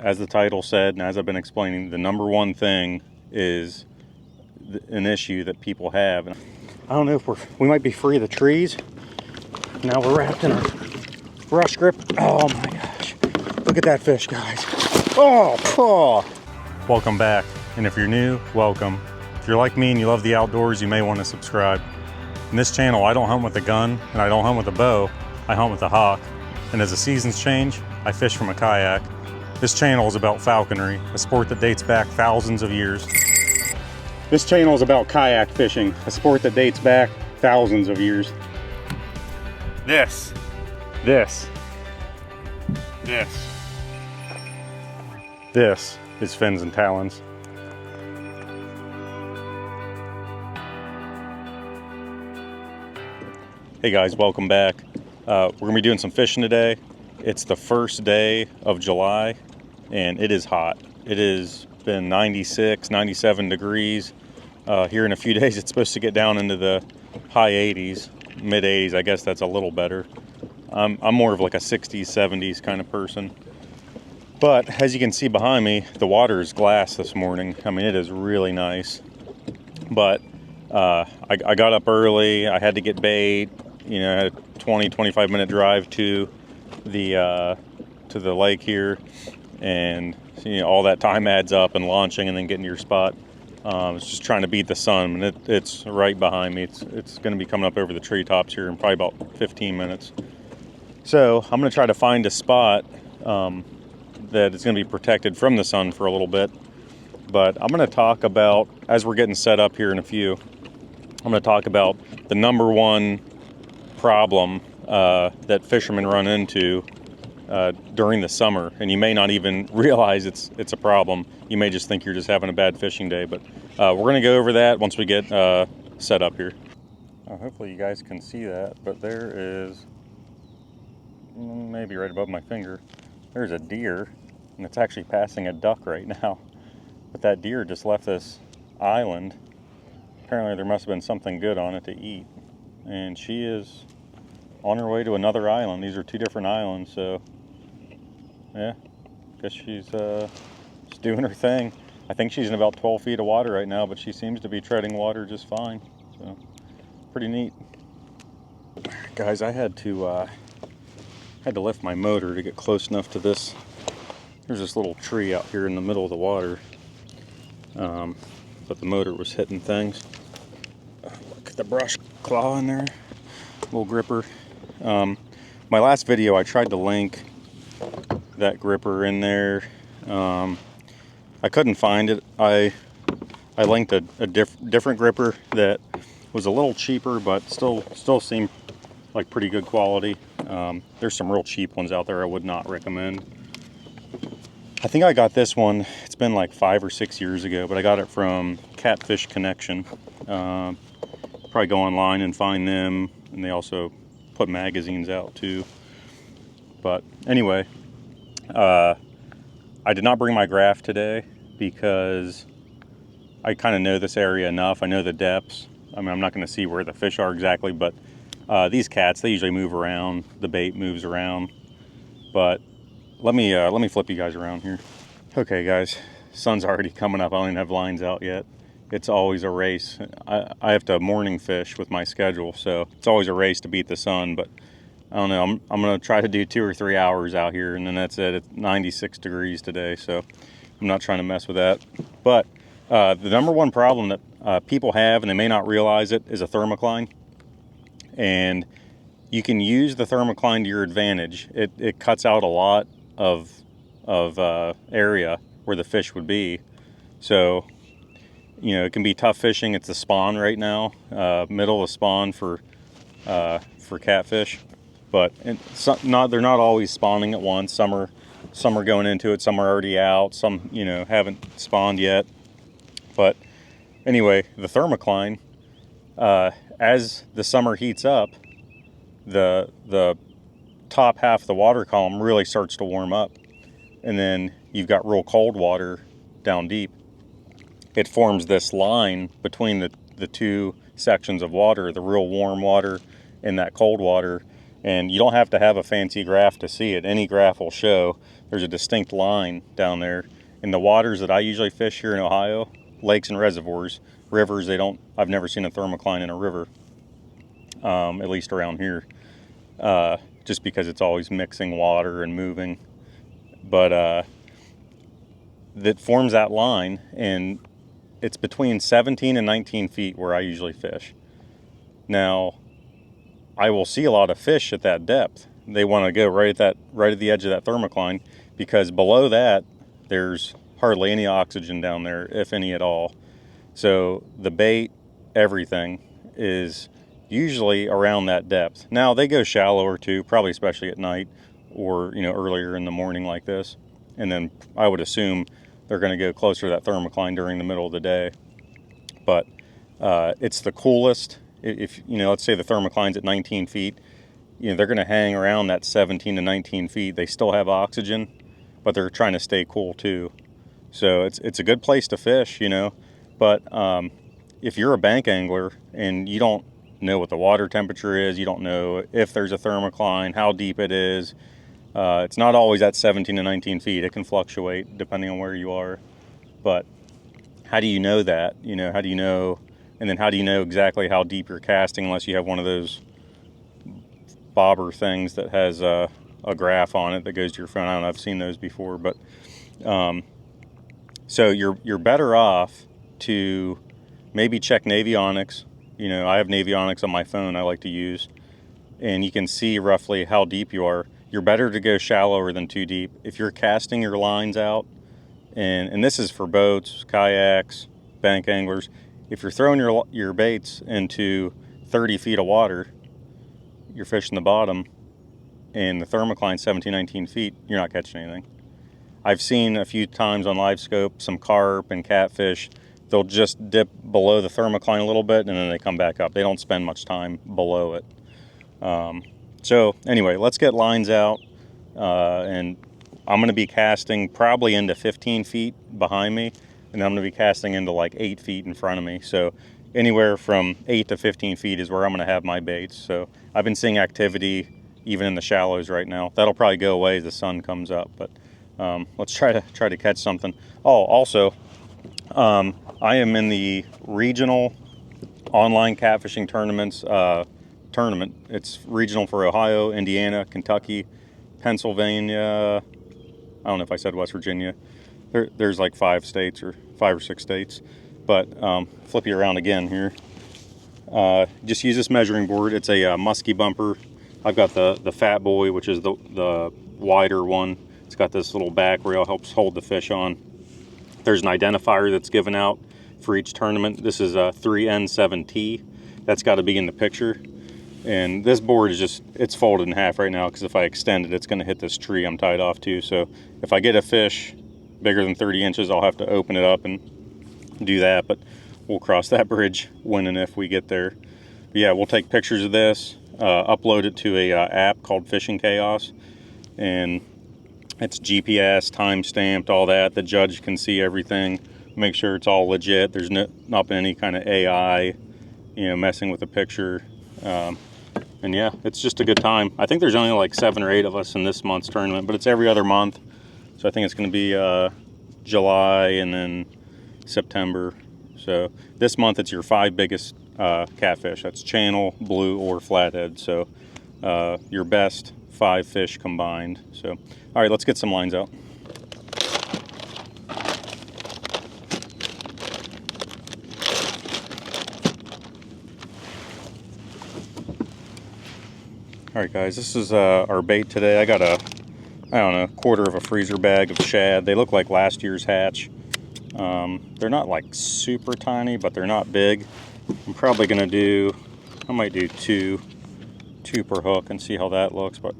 as the title said, and as I've been explaining, the number one thing is an issue that people have. I don't know if we might be free of the trees. Now we're wrapped in a brush grip. Oh my gosh. Look at that fish, guys. Oh. Welcome back. And if you're new, welcome. If you're like me and you love the outdoors, you may want to subscribe. In this channel, I don't hunt with a gun and I don't hunt with a bow. I hunt with a hawk. And as the seasons change, I fish from a kayak. This channel is about falconry, a sport that dates back thousands of years. This channel is about kayak fishing, a sport that dates back thousands of years. This is fins and talons. Hey guys, welcome back. We're gonna be doing some fishing today. It's the first day of July and it is hot. It has been 96, 97 degrees. Here in a few days, it's supposed to get down into the high 80s, mid 80s. I guess that's a little better. I'm more of like a 60s, 70s kind of person. But as you can see behind me, the water is glass this morning. I mean, it is really nice. But I got up early. I had to get bait. You know, I had a 20-25 minute drive to the lake here, and you know, all that time adds up, and launching and then getting to your spot. It's just trying to beat the sun, and it's right behind me. It's going to be coming up over the treetops here in probably about 15 minutes. So I'm going to try to find a spot that is going to be protected from the sun for a little bit. But I'm going to talk about, as we're getting set up here in a few, I'm going to talk about the number one problem that fishermen run into during the summer. And you may not even realize it's a problem. You may just think you're just having a bad fishing day. But we're going to go over that once we get set up here. Hopefully you guys can see that, but there is, maybe right above my finger, there's a deer, and it's actually passing a duck right now. But that deer just left this island. Apparently there must have been something good on it to eat. And she is on her way to another island. These are two different islands, so yeah, guess she's doing her thing. I think she's in about 12 feet of water right now, but she seems to be treading water just fine. So pretty neat. Guys, I had to lift my motor to get close enough to this. There's this little tree out here in the middle of the water, but the motor was hitting things. Look at the brush claw in there, little gripper. My last video, I tried to link that gripper in there. I couldn't find it. I linked a different gripper that was a little cheaper, but still seemed like pretty good quality. There's some real cheap ones out there I would not recommend. I think I got this one, it's been like 5 or 6 years ago, but I got it from Catfish Connection. Probably go online and find them, and they also put magazines out too. But anyway, I did not bring my graph today because I kind of know this area enough. I know the depths. I mean, I'm not going to see where the fish are exactly, but these cats, they usually move around. The bait moves around. But let me flip you guys around here. Okay, guys, sun's already coming up. I don't even have lines out yet. It's always a race. I have to morning fish with my schedule, so it's always a race to beat the sun. But I don't know. I'm going to try to do 2 or 3 hours out here, and then that's it. It's 96 degrees today, so I'm not trying to mess with that. But the number one problem that people have, and they may not realize it, is a thermocline. And you can use the thermocline to your advantage. It cuts out a lot of area where the fish would be. So, you know, it can be tough fishing. It's the spawn right now, middle of spawn for catfish. But they're not always spawning at once. Some are going into it. Some are already out. Some, you know, haven't spawned yet. But anyway, the thermocline, as the summer heats up, the top half of the water column really starts to warm up, and then you've got real cold water down deep. It forms this line between the two sections of water, the real warm water and that cold water, And you don't have to have a fancy graph to see it. Any graph will show there's a distinct line down there. In the waters that I usually fish here in Ohio, lakes and reservoirs, rivers, I've never seen a thermocline in a river, at least around here, just because it's always mixing water and moving. But that forms that line, and it's between 17 and 19 feet where I usually fish. Now, I will see a lot of fish at that depth. They want to go right at the edge of that thermocline, because below that there's hardly any oxygen down there, if any at all. So the bait, everything is usually around that depth. Now they go shallower too, probably especially at night or earlier in the morning like this. And then I would assume they're going to go closer to that thermocline during the middle of the day. But it's the coolest. If let's say the thermocline's at 19 feet, they're going to hang around that 17 to 19 feet. They still have oxygen, but they're trying to stay cool too. So it's a good place to fish, But if you're a bank angler and you don't know what the water temperature is, you don't know if there's a thermocline, how deep it is, it's not always at 17 to 19 feet. It can fluctuate depending on where you are. But how do you know that? How do you know? And then how do you know exactly how deep you're casting unless you have one of those bobber things that has a graph on it that goes to your phone? I don't know. I've seen those before. But so you're better off to maybe check Navionics. I have Navionics on my phone I like to use. And you can see roughly how deep you are. You're better to go shallower than too deep. If you're casting your lines out, and this is for boats, kayaks, bank anglers, if you're throwing your baits into 30 feet of water, you're fishing the bottom, and the thermocline's 17, 19 feet, you're not catching anything. I've seen a few times on live scope some carp and catfish. They'll just dip below the thermocline a little bit and then they come back up. They don't spend much time below it. So anyway, let's get lines out, and I'm going to be casting probably into 15 feet behind me, and I'm going to be casting into like 8 feet in front of me. So anywhere from 8 to 15 feet is where I'm going to have my baits. So I've been seeing activity even in the shallows right now. That'll probably go away as the sun comes up, but let's try to catch something. Oh, also, I am in the regional online catfishing tournaments tournament. It's regional for Ohio, Indiana, Kentucky, Pennsylvania. I don't know if I said West Virginia. There's like 5 or 6 states. But flip you around again here. Just use this measuring board. It's a musky bumper. I've got the Fat Boy, which is the wider one. It's got this little back rail, helps hold the fish on. There's an identifier that's given out for each tournament. This is a 3N7T. That's got to be in the picture. And this board is it's folded in half right now, because if I extend it, it's going to hit this tree I'm tied off to. So if I get a fish bigger than 30 inches, I'll have to open it up and do that. But we'll cross that bridge when and if we get there. But yeah, we'll take pictures of this, upload it to a app called Fishing Chaos, and it's GPS, time stamped, all that. The judge can see everything, make sure it's all legit. There's not been any kind of AI, messing with the picture. And yeah, it's just a good time. I think there's only like 7 or 8 of us in this month's tournament, but it's every other month. So I think it's going to be July and then September. So this month it's your 5 biggest catfish. That's channel, blue, or flathead. So your best 5 fish combined. So all right, let's get some lines out. All right, guys, this is our bait today. I got I don't know, quarter of a freezer bag of shad. They look like last year's hatch. They're not like super tiny, but they're not big. I'm probably gonna I might do two per hook and see how that looks. But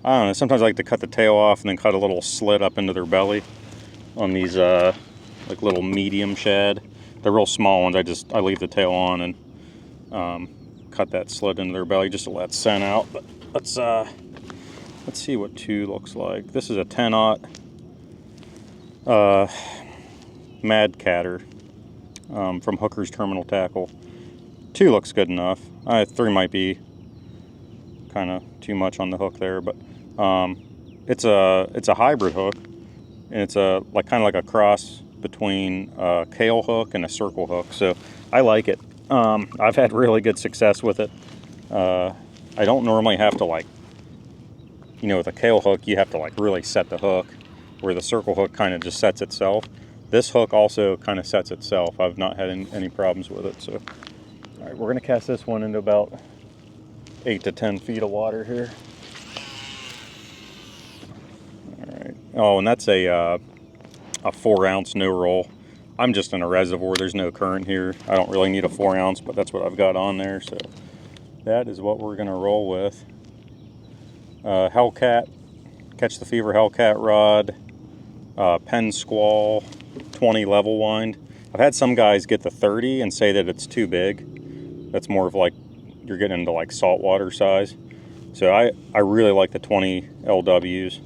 I don't know, sometimes I like to cut the tail off and then cut a little slit up into their belly on these like little medium shad. They're real small ones. I leave the tail on and cut that slit into their belly just to let scent out. But let's see what 2 looks like. This is a 10-aught Mad Catter from Hooker's Terminal Tackle. 2 looks good enough. 3 might be kind of too much on the hook there, but it's a hybrid hook, and it's a kind of like a cross between a kale hook and a circle hook. So I like it. I've had really good success with it. I don't normally have to with a kale hook you have to really set the hook, where the circle hook kind of just sets itself. This hook also kind of sets itself. I've not had any problems with it. So all right, we're gonna cast this one into about 8 to 10 feet of water here. All right. Oh, and that's a 4-ounce no roll. I'm just in a reservoir. There's no current here. I don't really need a 4-ounce, but that's what I've got on there. So that is what we're gonna roll with. Hellcat, Catch the Fever Hellcat rod, Penn Squall 20 level wind. I've had some guys get the 30 and say that it's too big. That's more of you're getting into saltwater size. So I really like the 20 LWs,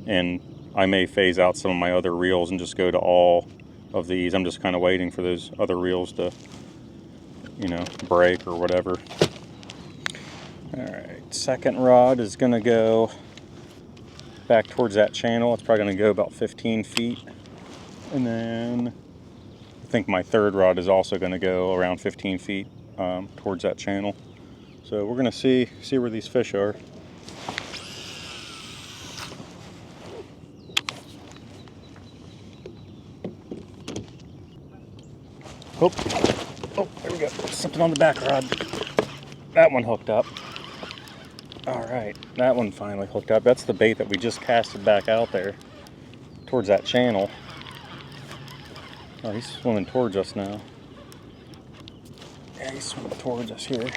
and I may phase out some of my other reels and just go to all of these. I'm just kind of waiting for those other reels to, break or whatever. All right, second rod is gonna go back towards that channel. It's probably gonna go about 15 feet. And then I think my third rod is also gonna go around 15 feet towards that channel. So we're gonna see where these fish are. Oh, there we go. Something on the back rod. That one hooked up. All right, that one finally hooked up. That's the bait that we just casted back out there towards that channel. Oh, he's swimming towards us now. Yeah, he's swimming towards us here.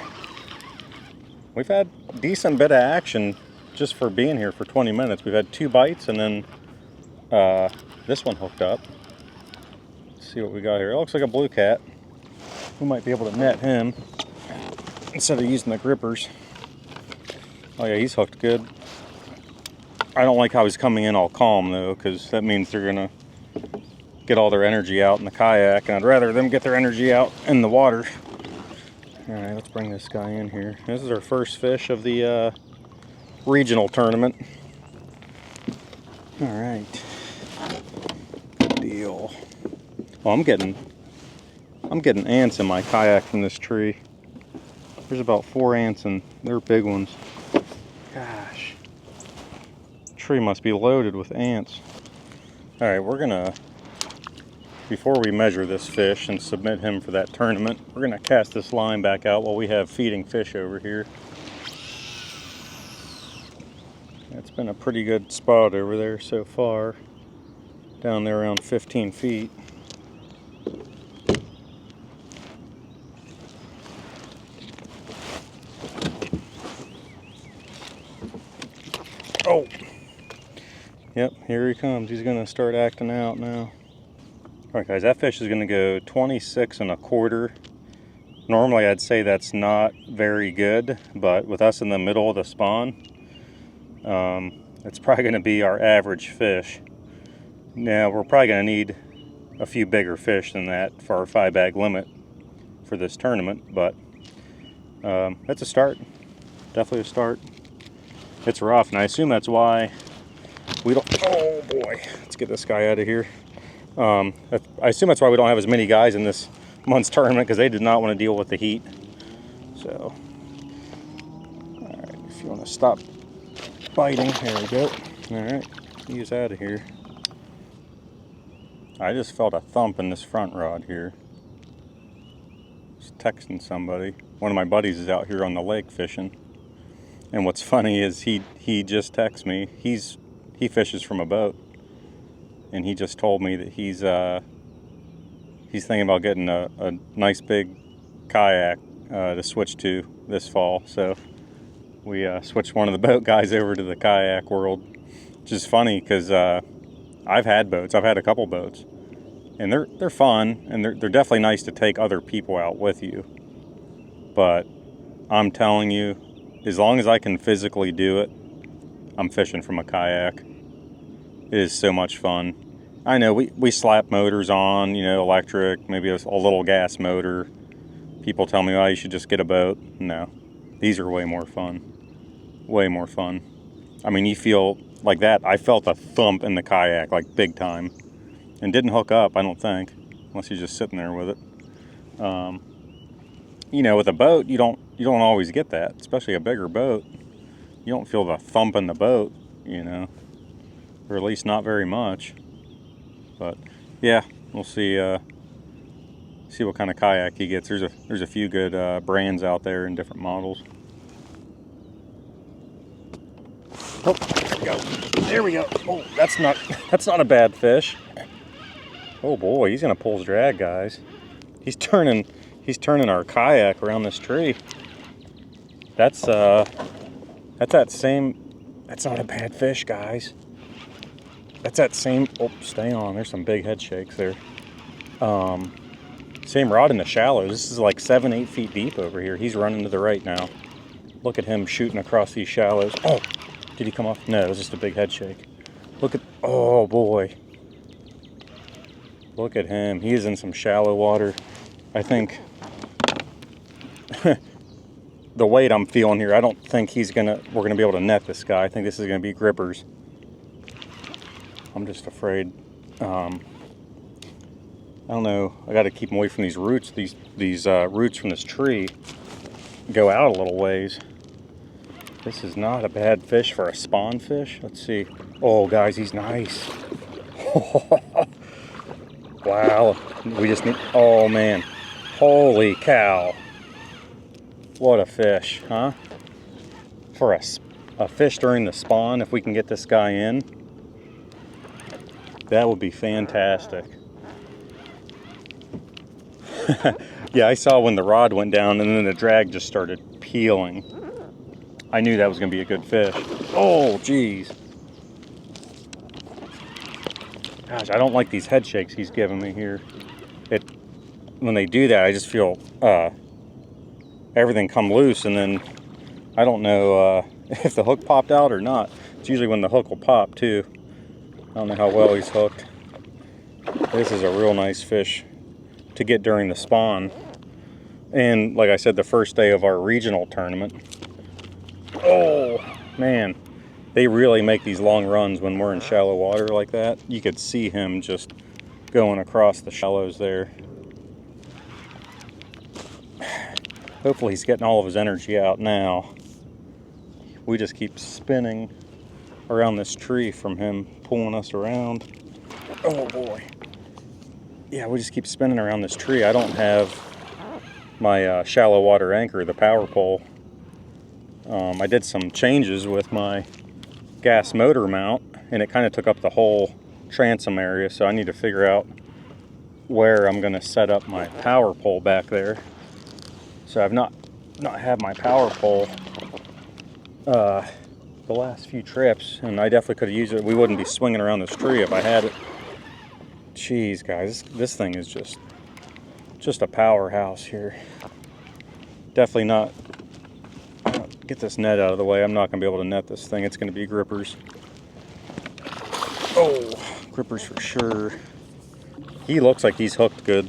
We've had a decent bit of action just for being here for 20 minutes. We've had 2 bites, and then this one hooked up. Let's see what we got here. It looks like a blue cat. We might be able to net him instead of using the grippers. Oh yeah, he's hooked good. I don't like how he's coming in all calm though, because that means they're gonna get all their energy out in the kayak, and I'd rather them get their energy out in the water. All right, let's bring this guy in here. This is our first fish of the regional tournament. All right, good deal. Well, I'm getting ants in my kayak from this tree. There's about 4 ants, and they're big ones. Gosh, the tree must be loaded with ants. All right, we're gonna, before we measure this fish and submit him for that tournament, we're gonna cast this line back out while we have feeding fish over here. It's been a pretty good spot over there so far, down there around 15 feet. Oh, yep, here he comes. He's gonna start acting out now. All right, guys, that fish is gonna go 26 1/4. Normally, I'd say that's not very good, but with us in the middle of the spawn, it's probably gonna be our average fish. Now, we're probably gonna need a few bigger fish than that for our 5-bag limit for this tournament, but that's a start. Definitely a start. It's rough, and I assume that's why we don't. Oh boy, let's get this guy out of here. I assume that's why we don't have as many guys in this month's tournament, because they did not want to deal with the heat. So, all right, if you want to stop biting, there we go. All right, he's out of here. I just felt a thump in this front rod here. Just texting somebody. One of my buddies is out here on the lake fishing. And what's funny is he just texted me. He fishes from a boat, and he just told me that he's thinking about getting a nice big kayak to switch to this fall. So we switched one of the boat guys over to the kayak world, which is funny because I've had boats. I've had a couple boats, and they're fun, and they're definitely nice to take other people out with you. But I'm telling you, as long as I can physically do it, I'm fishing from a kayak. It is so much fun. I know we slap motors on, electric, maybe a little gas motor. People tell me, oh, you should just get a boat. No, These are way more fun. Way more fun. I mean, you feel like that. I felt a thump in the kayak, like big time. And didn't hook up, I don't think. Unless you're just sitting there with it. You know, with a boat, you don't always get that. Especially a bigger boat. You don't feel the thump in the boat, you know. Or at least not very much. But yeah, we'll see see what kind of kayak he gets. There's a few good brands out there in different models. Oh, there we go. There we go. Oh, that's not a bad fish. Oh boy, he's gonna pull his drag, guys. He's turning our kayak around this tree. That's that same. That's not a bad fish, guys. That's that same. Oh, stay on. There's some big head shakes there. Same rod in the shallows. This is like 7-8 feet deep over here. He's running to the right now. Look at him shooting across these shallows. Oh, did he come off? No, it was just a big head shake. Look at. Oh boy. Look at him. He is in some shallow water. I think the weight I'm feeling here, I don't think we're gonna be able to net this guy. I think this is gonna be grippers. I'm just afraid. I don't know. I got to keep him away from these roots. These roots from this tree go out a little ways. This is not a bad fish for a spawn fish. Let's see. Oh, guys, he's nice. Wow. We just need. Oh man. Holy cow. What a fish, huh? For a fish during the spawn, if we can get this guy in, that would be fantastic. Yeah, I saw when the rod went down and then the drag just started peeling. I knew that was going to be a good fish. Oh, geez. Gosh, I don't like these head shakes he's giving me here. When they do that, I just feel everything come loose, and then I don't know if the hook popped out or not. It's usually when the hook will pop too. I don't know how well he's hooked. This is a real nice fish to get during the spawn. And like I said, the first day of our regional tournament. Oh, man. They really make these long runs when we're in shallow water like that. You could see him just going across the shallows there. Hopefully he's getting all of his energy out now. We just keep spinning around this tree from him pulling us around. Oh boy. Yeah, we just keep spinning around this tree. I don't have my shallow water anchor, the power pole. I did some changes with my gas motor mount, and it kind of took up the whole transom area, so I need to figure out where I'm going to set up my power pole back there. So I've not had my power pole the last few trips, and I definitely could have used it. We wouldn't be swinging around this tree if I had it. Jeez, guys, this thing is just a powerhouse here. Definitely not. Get this net out of the way. I'm not going to be able to net this thing. It's going to be grippers. Oh, grippers for sure. He looks like he's hooked good.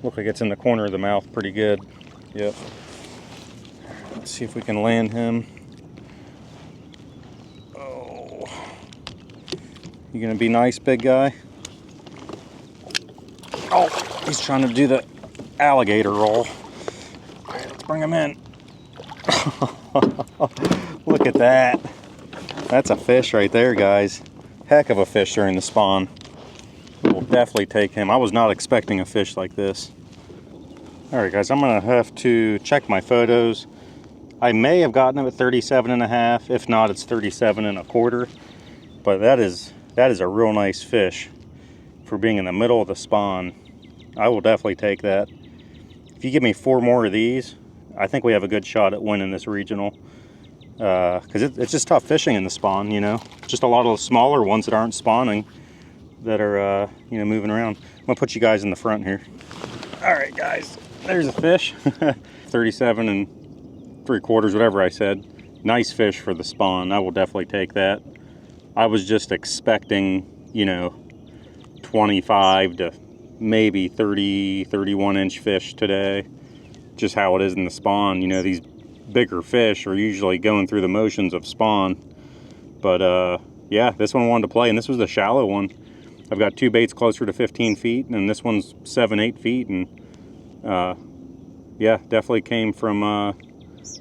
Look like it's in the corner of the mouth pretty good. Yep. Let's see if we can land him. Oh. You going to be nice, big guy? Oh, he's trying to do the alligator roll. All right, let's bring him in. Look at that. That's a fish right there, guys. Heck of a fish during the spawn. We'll definitely take him. I was not expecting a fish like this. Alright guys, I'm going to have to check my photos. I may have gotten him at 37.5. If not, it's 37.25. But that is a real nice fish for being in the middle of the spawn. I will definitely take that. If you give me 4 more of these, I think we have a good shot at winning this regional. Because it's just tough fishing in the spawn, you know. Just a lot of the smaller ones that aren't spawning that are, you know, moving around. I'm going to put you guys in the front here. Alright guys, there's a fish. 37.75, whatever I said. Nice fish for the spawn. I will definitely take that. I was just expecting, you know, 25 to maybe 30, 31 inch fish today. Just how it is in the spawn. You know, these bigger fish are usually going through the motions of spawn. But yeah, this one wanted to play, and this was the shallow one. I've got two baits closer to 15 feet, and this one's 7-8 feet, and yeah, definitely came from, and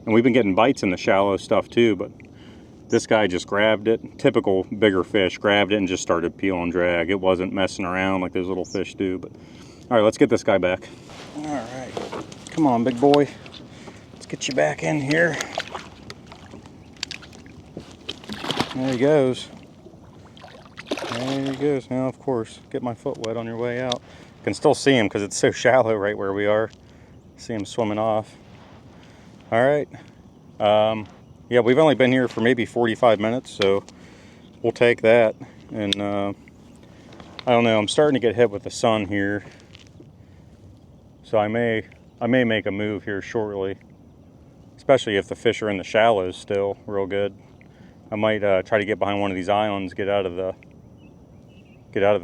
we've been getting bites in the shallow stuff too, but this guy just grabbed it. Typical bigger fish, grabbed it and just started peel and drag. It wasn't messing around like those little fish do. But all right, let's get this guy back. All right, come on, big boy. Let's get you back in here. There he goes. There he goes. Now, of course, get my foot wet on your way out. You can still see him because it's so shallow right where we are. See him swimming off. All right. Yeah, we've only been here for maybe 45 minutes, so we'll take that. And I don't know, I'm starting to get hit with the sun here, so I may make a move here shortly, especially if the fish are in the shallows still real good. I might try to get behind one of these islands, get out of the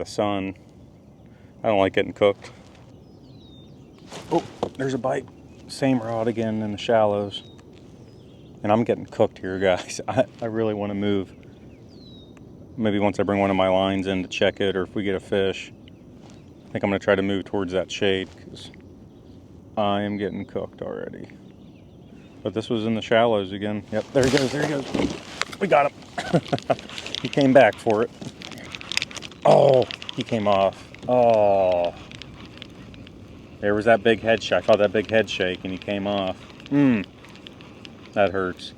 sun. I don't like getting cooked. Oh, there's a bite. Same rod again in the shallows. And I'm getting cooked here, guys. I really want to move. Maybe once I bring one of my lines in to check it, or if we get a fish. I think I'm going to try to move towards that shade, because I am getting cooked already. But this was in the shallows again. Yep, there he goes, there he goes. We got him. He came back for it. Oh, he came off. Oh. There was that big head shake. I felt that big head shake, and he came off. That hurts.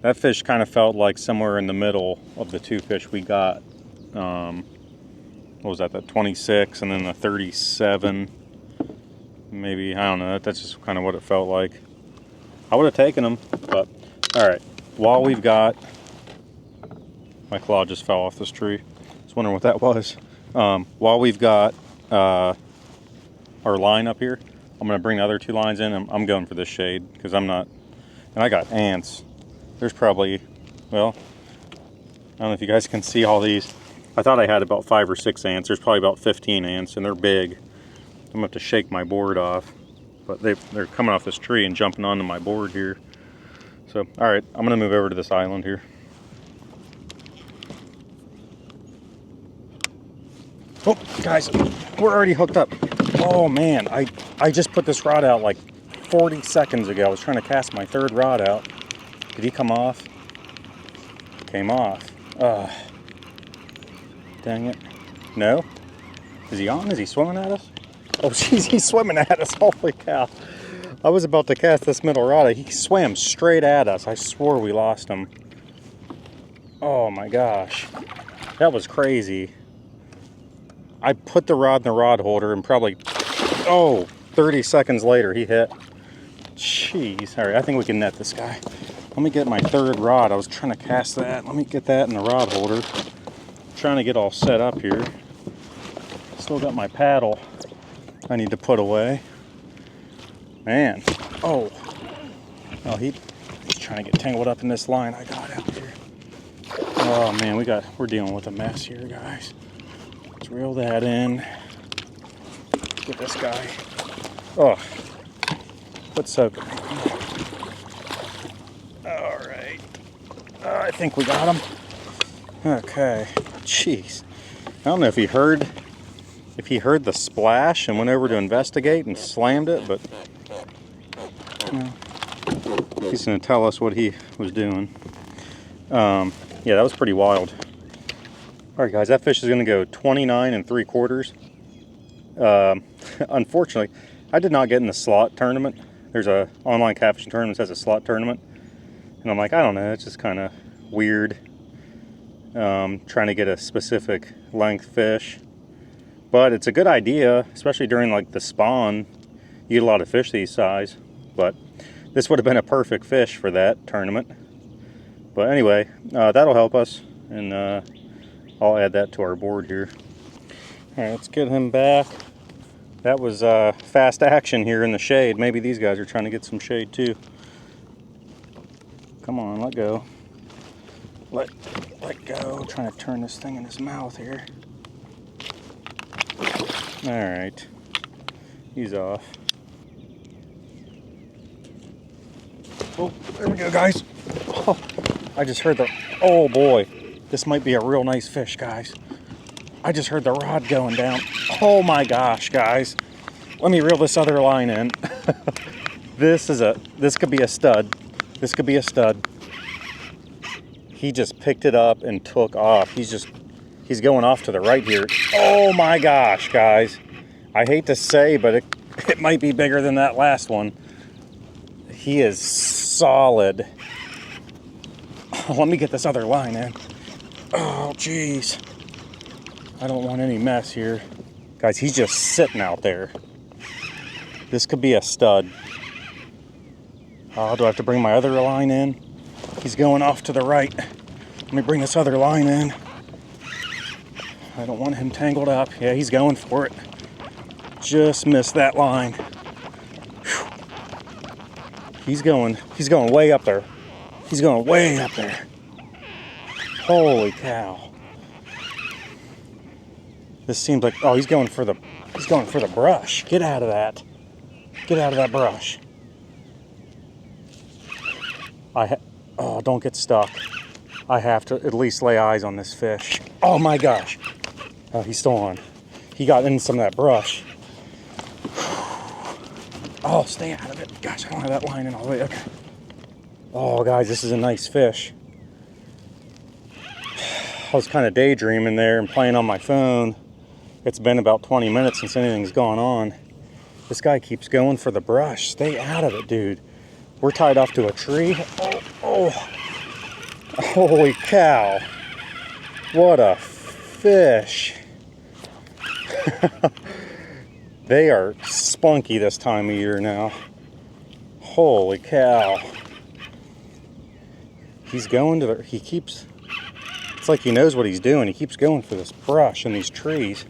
That fish kind of felt like somewhere in the middle of the two fish we got. What was that, the 26 and then the 37? Maybe, I don't know, that's just kind of what it felt like. I would have taken them, but all right. While we've got, my claw just fell off this tree. I was wondering what that was. While we've got our line up here, I'm gonna bring the other two lines in. I'm going for this shade because I'm not, and I got ants. There's probably, well, I don't know if you guys can see all these. I thought I had about 5 or 6 ants. There's probably about 15 ants, and they're big. I'm gonna have to shake my board off, but they're coming off this tree and jumping onto my board here. So, all right, I'm gonna move over to this island here. Oh, guys, we're already hooked up. Oh man, I just put this rod out like 40 seconds ago. I was trying to cast my third rod out. Did he come off? Came off. Dang it. No? Is he on? Is he swimming at us? Oh, jeez, he's swimming at us. Holy cow. I was about to cast this middle rod. He swam straight at us. I swore we lost him. Oh my gosh. That was crazy. I put the rod in the rod holder and probably, 30 seconds later he hit. Jeez. All right, I think we can net this guy. Let me get my third rod. I was trying to cast that. Let me get that in the rod holder. I'm trying to get all set up here. Still got my paddle I need to put away. Man. Oh, he's trying to get tangled up in this line I got out here. Oh man, we're dealing with a mess here, guys. Let's reel that in. Get this guy. Oh, let's soak it. All right. I think we got him. Okay. Jeez. I don't know if he heard the splash and went over to investigate and slammed it, but he's going to tell us what he was doing. Yeah, that was pretty wild. All right, guys, that fish is going to go 29 3/4. Unfortunately, I did not get in the slot tournament. There's a online catfishing tournament that has a slot tournament. And I'm like, I don't know, it's just kind of weird trying to get a specific length fish. But it's a good idea, especially during like the spawn. You get a lot of fish these size. But this would have been a perfect fish for that tournament. But anyway, that'll help us. And I'll add that to our board here. All right, let's get him back. That was fast action here in the shade. Maybe these guys are trying to get some shade too. Come on, let go. Let go. I'm trying to turn this thing in his mouth here. All right, he's off. Oh, there we go, guys. Oh, I just heard the, oh boy, this might be a real nice fish, guys. I just heard the rod going down. Oh my gosh, guys. Let me reel this other line in. This could be a stud. This could be a stud. He just picked it up and took off. He's going off to the right here. Oh my gosh, guys. I hate to say, but it might be bigger than that last one. He is solid. Let me get this other line in. Oh, jeez. I don't want any mess here. Guys, he's just sitting out there. This could be a stud. Oh, do I have to bring my other line in? He's going off to the right. Let me bring this other line in. I don't want him tangled up. Yeah, he's going for it. Just missed that line. Whew. He's going way up there. He's going way up there. Holy cow. This seems like, oh, he's going for the brush. Get out of that. Get out of that brush. Oh, don't get stuck. I have to at least lay eyes on this fish. Oh my gosh. Oh, he's still on. He got in some of that brush. Oh, stay out of it. Gosh, I don't have that line in all the way. Okay. Oh, guys, this is a nice fish. I was kind of daydreaming there and playing on my phone. It's been about 20 minutes since anything's gone on. This guy keeps going for the brush. Stay out of it, dude. We're tied off to a tree. Oh. Holy cow. What a fish. They are spunky this time of year now. Holy cow. He's going to the, it's like he knows what he's doing. He keeps going for this brush and these trees.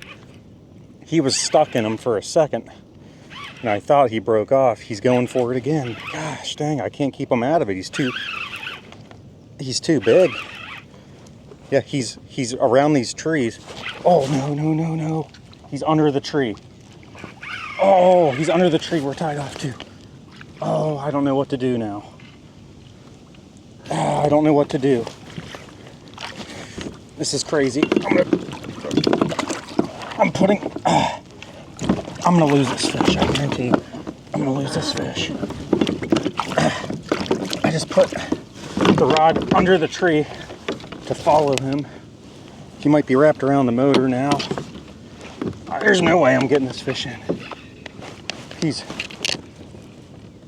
He was stuck in them for a second. And I thought he broke off. He's going for it again. Gosh dang, I can't keep him out of it. He's too big. Yeah, he's around these trees. Oh, no. He's under the tree. Oh, he's under the tree we're tied off to. Oh, I don't know what to do now. Oh, I don't know what to do. This is crazy. I'm gonna lose this fish. I guarantee you. I'm gonna lose this fish. I just put the rod under the tree to follow him. He might be wrapped around the motor now. There's no way I'm getting this fish in.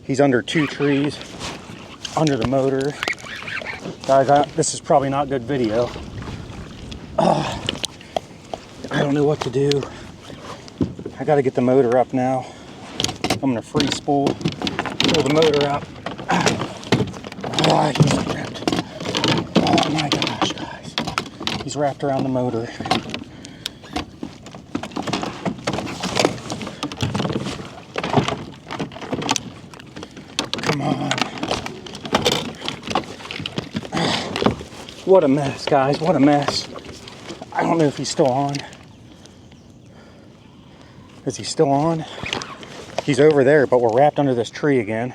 He's under two trees, under the motor. Guys, this is probably not good video. I don't know what to do. I gotta get the motor up now. I'm gonna free spool, pull the motor up. Oh, he's wrapped. Oh my gosh, guys. He's wrapped around the motor. Come on. What a mess, guys. What a mess. I don't know if he's still on. Is he still on? He's over there, but we're wrapped under this tree again.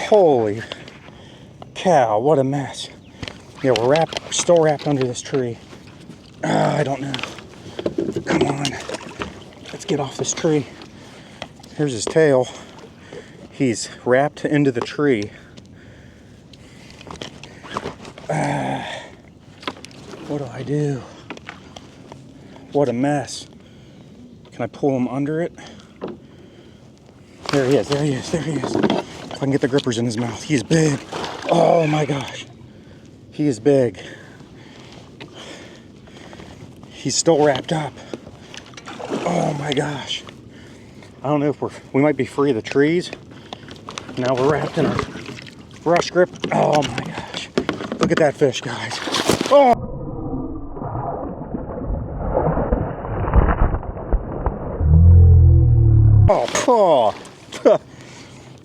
Holy cow, what a mess. Yeah, we're still wrapped under this tree. I don't know. Come on. Let's get off this tree. Here's his tail. He's wrapped into the tree. What do I do? What a mess. Can I pull him under it? There he is. If I can get the grippers in his mouth. He is big. Oh my gosh. He is big. He's still wrapped up. Oh my gosh. I don't know if we might be free of the trees. Now we're wrapped in a brush grip. Oh my gosh. Look at that fish, guys. Oh! Oh,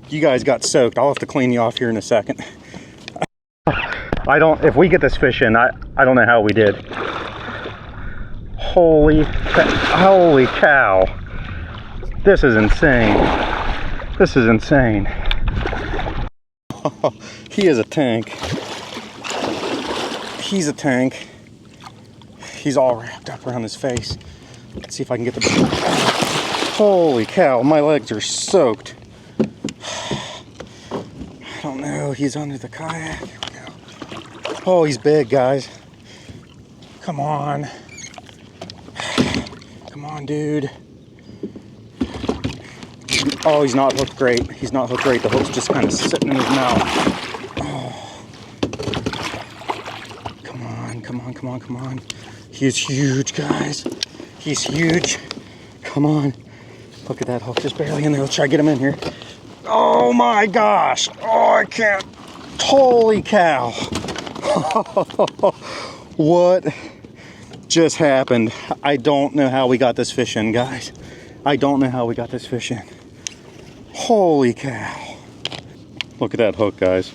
you guys got soaked. I'll have to clean you off here in a second. If we get this fish in, I don't know how we did. Holy cow. This is insane. He is a tank. He's a tank. He's all wrapped up around his face. Let's see if I can get the... Holy cow, my legs are soaked. I don't know, he's under the kayak. Here we go. Oh, he's big, guys. Come on. Come on, dude. Oh, he's not hooked great. He's not hooked great. The hook's just kind of sitting in his mouth. Oh. Come on, come on, come on, come on. He's huge, guys. He's huge. Come on. Look at that hook, just barely in there. Let's try to get him in here. Oh my gosh. Oh, I can't. Holy cow. What just happened? I don't know how we got this fish in, guys. I don't know how we got this fish in. Holy cow. Look at that hook, guys.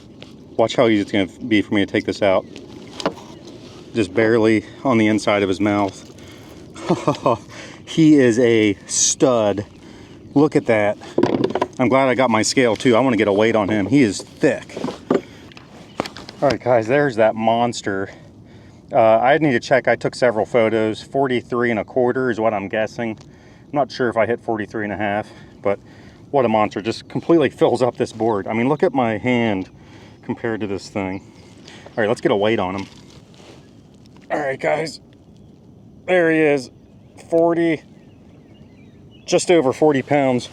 Watch how easy it's going to be for me to take this out. Just barely on the inside of his mouth. He is a stud. Look at that. I'm glad I got my scale too. I want to get a weight on him. He is thick. All right, guys, there's that monster. I need to check. I took several photos. 43 1/4 is what I'm guessing. I'm not sure if I hit 43 1/2, but what a monster. Just completely fills up this board. I mean, look at my hand compared to this thing. All right, let's get a weight on him. All right, guys, there he is. 40, just over 40 pounds.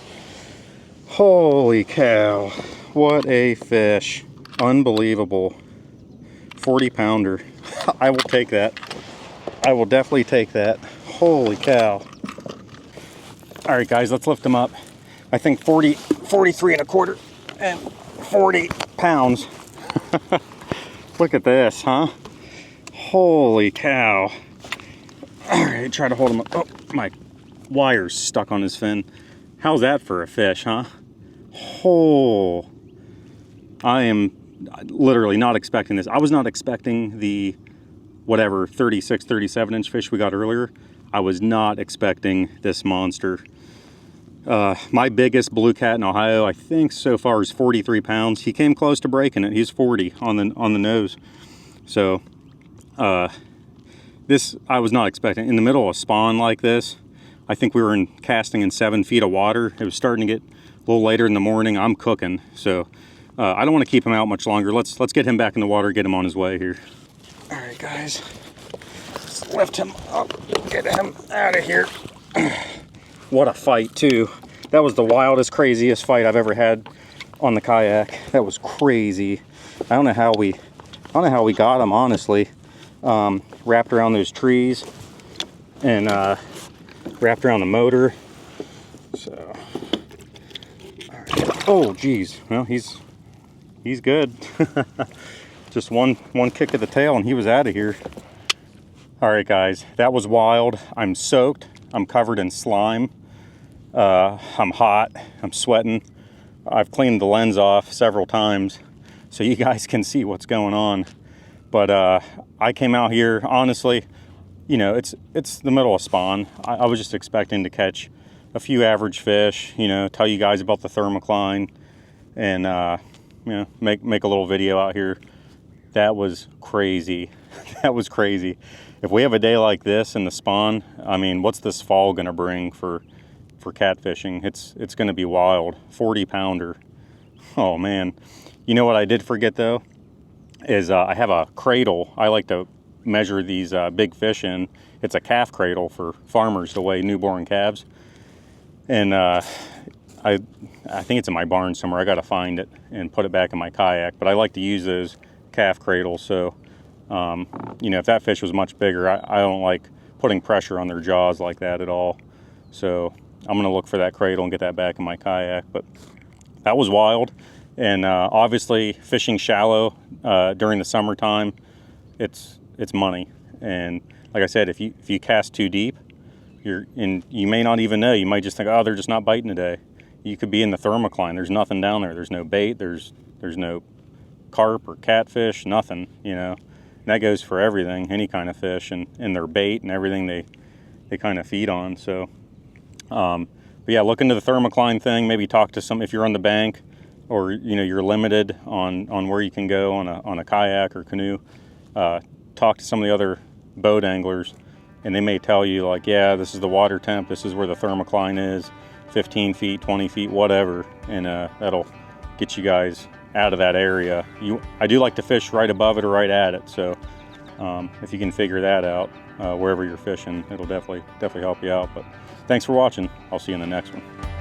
Holy cow, what a fish. Unbelievable. 40 pounder. I will take that. I will definitely take that. Holy cow. All right, guys, let's lift him up. I think 43 1/4 and 40 pounds. Look at this, huh? Holy cow. All right, try to hold him up. Oh, my wire's stuck on his fin. How's that for a fish, huh? Oh, I am literally not expecting this. I was not expecting the whatever 36, 37 inch fish we got earlier. I was not expecting this monster. My biggest blue cat in Ohio, I think so far, is 43 pounds. He came close to breaking it. He's 40 on the nose. So this I was not expecting. In the middle of a spawn like this, I think we were casting in 7 feet of water. It was starting to get a little later in the morning. I'm cooking, so I don't want to keep him out much longer. Let's get him back in the water, get him on his way here. All right, guys, let's lift him up, get him out of here. What a fight too. That was the wildest, craziest fight I've ever had on the kayak. That was crazy. I don't know how we got him, honestly. Wrapped around those trees and wrapped around the motor. So, all right. Oh geez, well he's good. Just one kick of the tail and he was out of here. All right, guys, that was wild. I'm soaked. I'm covered in slime. I'm hot. I'm sweating. I've cleaned the lens off several times so you guys can see what's going on. But I came out here, honestly, you know, it's the middle of spawn. I was just expecting to catch a few average fish, you know, tell you guys about the thermocline and, you know, make a little video out here. That was crazy. That was crazy. If we have a day like this in the spawn, I mean, what's this fall gonna bring for catfishing? It's gonna be wild. 40 pounder. Oh man. You know what I did forget though? Is I have a cradle. I like to measure these big fish in. It's a calf cradle for farmers to weigh newborn calves. And I think it's in my barn somewhere. I got to find it and put it back in my kayak. But I like to use those calf cradles. So, you know, if that fish was much bigger, I don't like putting pressure on their jaws like that at all. So I'm going to look for that cradle and get that back in my kayak. But that was wild. And obviously fishing shallow during the summertime, it's money. And like I said, if you cast too deep, you may not even know. You might just think, oh, they're just not biting today. You could be in the thermocline. There's nothing down there. There's no bait. There's no carp or catfish, nothing, you know. And that goes for everything, any kind of fish, and their bait and everything they kind of feed on. So, but yeah, look into the thermocline thing. Maybe talk to if you're on the bank, or you're limited on where you can go on a kayak or canoe, talk to some of the other boat anglers, and they may tell you like, yeah, this is the water temp, this is where the thermocline is, 15 feet, 20 feet, whatever, and that'll get you guys out of that area. I do like to fish right above it or right at it, so if you can figure that out wherever you're fishing, it'll definitely help you out. But thanks for watching. I'll see you in the next one.